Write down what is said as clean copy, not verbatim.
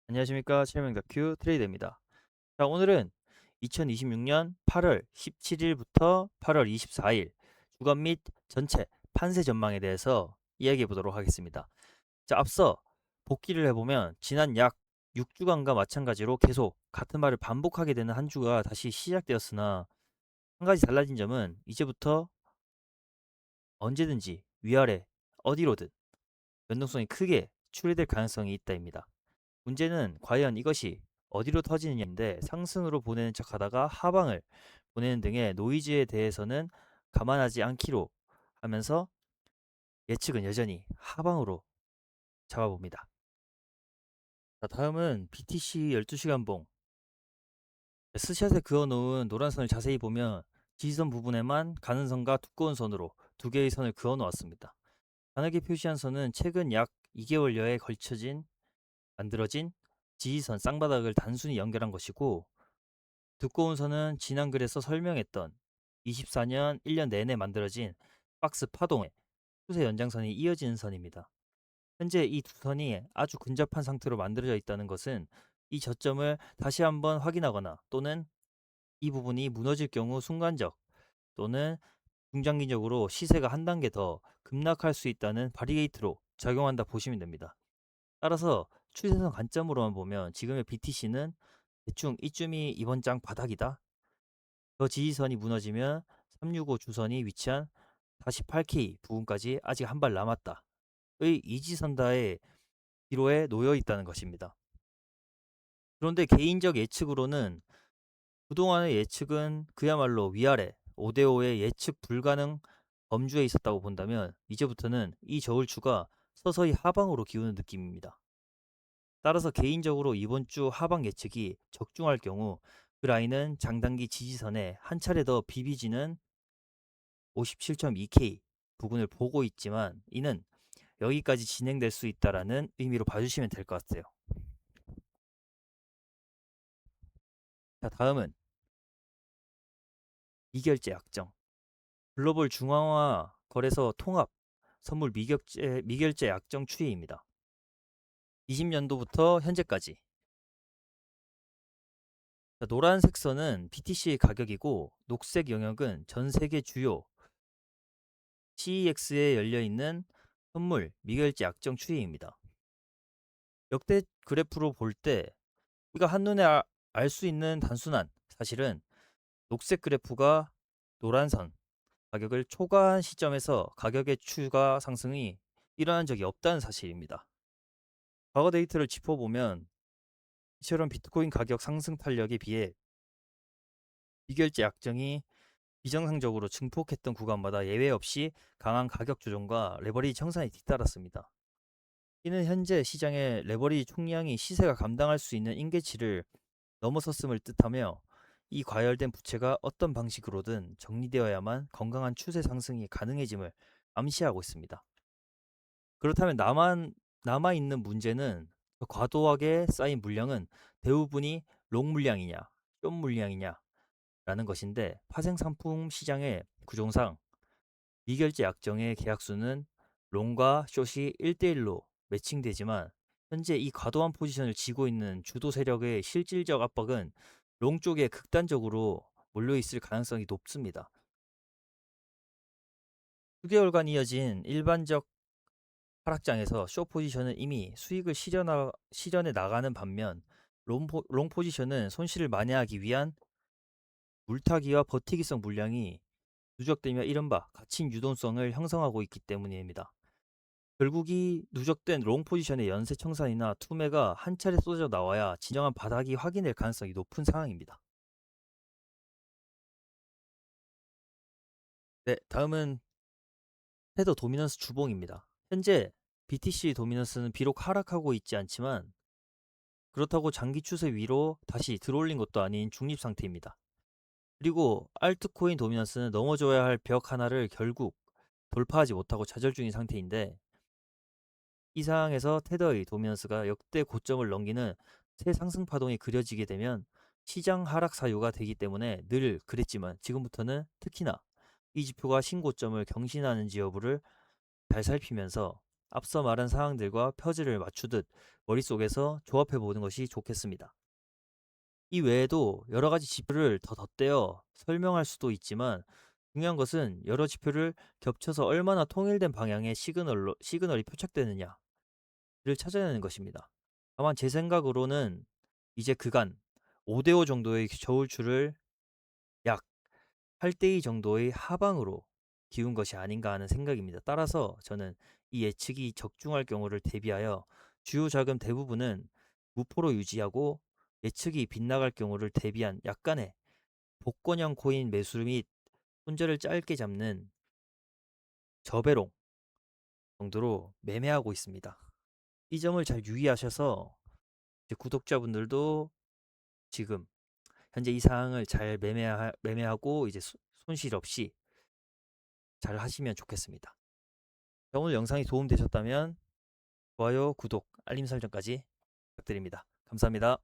안녕하십니까. 최명다큐 트레이더입니다. 자, 오늘은 2026년 8월 17일부터 8월 24일 주간 및 전체 판세 전망에 대해서 이야기해 보도록 하겠습니다. 자, 앞서 복기를 해보면 지난 약 6주간과 마찬가지로 계속 같은 말을 반복하게 되는 한 주가 다시 시작되었으나 한 가지 달라진 점은 이제부터 언제든지 위아래 어디로든 변동성이 크게 출현될 가능성이 있다입니다. 문제는 과연 이것이 어디로 터지느냐인데 상승으로 보내는 척하다가 하방을 보내는 등의 노이즈에 대해서는 감안하지 않기로 하면서 예측은 여전히 하방으로 잡아봅니다. 자, 다음은 BTC 12시간봉 스샷에 그어놓은 노란 선을 자세히 보면 지지선 부분에만 가는 선과 두꺼운 선으로 두 개의 선을 그어놓았습니다. 가늘게 표시한 선은 최근 약 2개월여에 걸쳐진 만들어진 지지선 쌍바닥을 단순히 연결한 것이고, 두꺼운 선은 지난 글에서 설명했던 24년 1년 내내 만들어진 박스 파동의 추세 연장선이 이어지는 선입니다. 현재 이 두 선이 아주 근접한 상태로 만들어져 있다는 것은 이 저점을 다시 한번 확인하거나 또는 이 부분이 무너질 경우 순간적 또는 중장기적으로 시세가 한 단계 더 급락할 수 있다는 바리게이트로 작용한다 보시면 됩니다. 따라서 추세선 관점으로만 보면 지금의 BTC는 대충 이쯤이 이번 장 바닥이다. 저 지지선이 무너지면 365 주선이 위치한 48K 부근까지 아직 한 발 남았다의 이지선다의 기로에 놓여 있다는 것입니다. 그런데 개인적 예측으로는 그동안의 예측은 그야말로 위아래 5대5의 예측 불가능 범주에 있었다고 본다면 이제부터는 이 저울추가 서서히 하방으로 기우는 느낌입니다. 따라서 개인적으로 이번 주 하방 예측이 적중할 경우 그 라인은 장단기 지지선에 한 차례 더 비비지는 57.2K 부근을 보고 있지만 이는 여기까지 진행될 수 있다라는 의미로 봐주시면 될 것 같아요. 자, 다음은 미결제 약정. 글로벌 중앙화 거래소 통합 선물 미결제 약정 추이입니다. 20년도부터 현재까지. 자, 노란색 선은 BTC의 가격이고 녹색 영역은 전 세계 주요 CEX에 열려있는 선물 미결제 약정 추이입니다. 역대 그래프로 볼 때 우리가 한눈에 알 수 있는 단순한 사실은 녹색 그래프가 노란 선 가격을 초과한 시점에서 가격의 추가 상승이 일어난 적이 없다는 사실입니다. 과거 데이터를 짚어보면 이처럼 비트코인 가격 상승 탄력에 비해 비결제 약정이 비정상적으로 증폭했던 구간마다 예외 없이 강한 가격 조정과 레버리지 청산이 뒤따랐습니다. 이는 현재 시장의 레버리지 총량이 시세가 감당할 수 있는 임계치를 넘어섰음을 뜻하며 이 과열된 부채가 어떤 방식으로든 정리되어야만 건강한 추세 상승이 가능해짐을 암시하고 있습니다. 그렇다면 남아있는 문제는 과도하게 쌓인 물량은 대부분이 롱 물량이냐, 숏 물량이냐 라는 것인데 파생 상품 시장의 구조상 미결제 약정의 계약수는 롱과 숏이 1대1로 매칭되지만 현재 이 과도한 포지션을 쥐고 있는 주도 세력의 실질적 압박은 롱 쪽에 극단적으로 몰려있을 가능성이 높습니다. 수개월간 이어진 일반적 하락장에서 숏 포지션은 이미 수익을 실현해 나가는 반면 롱 포지션은 손실을 만회하기 위한 물타기와 버티기성 물량이 누적되며 이른바 갇힌 유동성을 형성하고 있기 때문입니다. 결국 이 누적된 롱 포지션의 연쇄 청산이나 투매가 한 차례 쏟아져 나와야 진정한 바닥이 확인될 가능성이 높은 상황입니다. 네, 다음은 테더 도미넌스 주봉입니다. 현재 BTC 도미넌스는 비록 하락하고 있지 않지만 그렇다고 장기 추세 위로 다시 들어올린 것도 아닌 중립 상태입니다. 그리고 알트코인 도미넌스는 넘어져야 할 벽 하나를 결국 돌파하지 못하고 좌절 중인 상태인데 이 상황에서 테더의 도미넌스가 역대 고점을 넘기는 새 상승 파동이 그려지게 되면 시장 하락 사유가 되기 때문에 늘 그랬지만 지금부터는 특히나 이 지표가 신고점을 경신하는지 여부를 잘 살피면서 앞서 말한 사항들과 퍼즐을 맞추듯 머릿속에서 조합해 보는 것이 좋겠습니다. 이 외에도 여러 가지 지표를 더 덧대어 설명할 수도 있지만 중요한 것은 여러 지표를 겹쳐서 얼마나 통일된 방향의 시그널이 표착되느냐를 찾아내는 것입니다. 다만 제 생각으로는 이제 그간 5대5 정도의 저울추를 약 8대2 정도의 하방으로 기운 것이 아닌가 하는 생각입니다. 따라서 저는 이 예측이 적중할 경우를 대비하여 주요 자금 대부분은 무포로 유지하고 예측이 빗나갈 경우를 대비한 약간의 복권형 코인 매수 및 손절을 짧게 잡는 저배롱 정도로 매매하고 있습니다. 이 점을 잘 유의하셔서 이제 구독자분들도 지금 현재 이 사항을 잘 매매하고 이제 손실 없이 잘 하시면 좋겠습니다. 오늘 영상이 도움되셨다면 좋아요, 구독, 알림 설정까지 부탁드립니다. 감사합니다.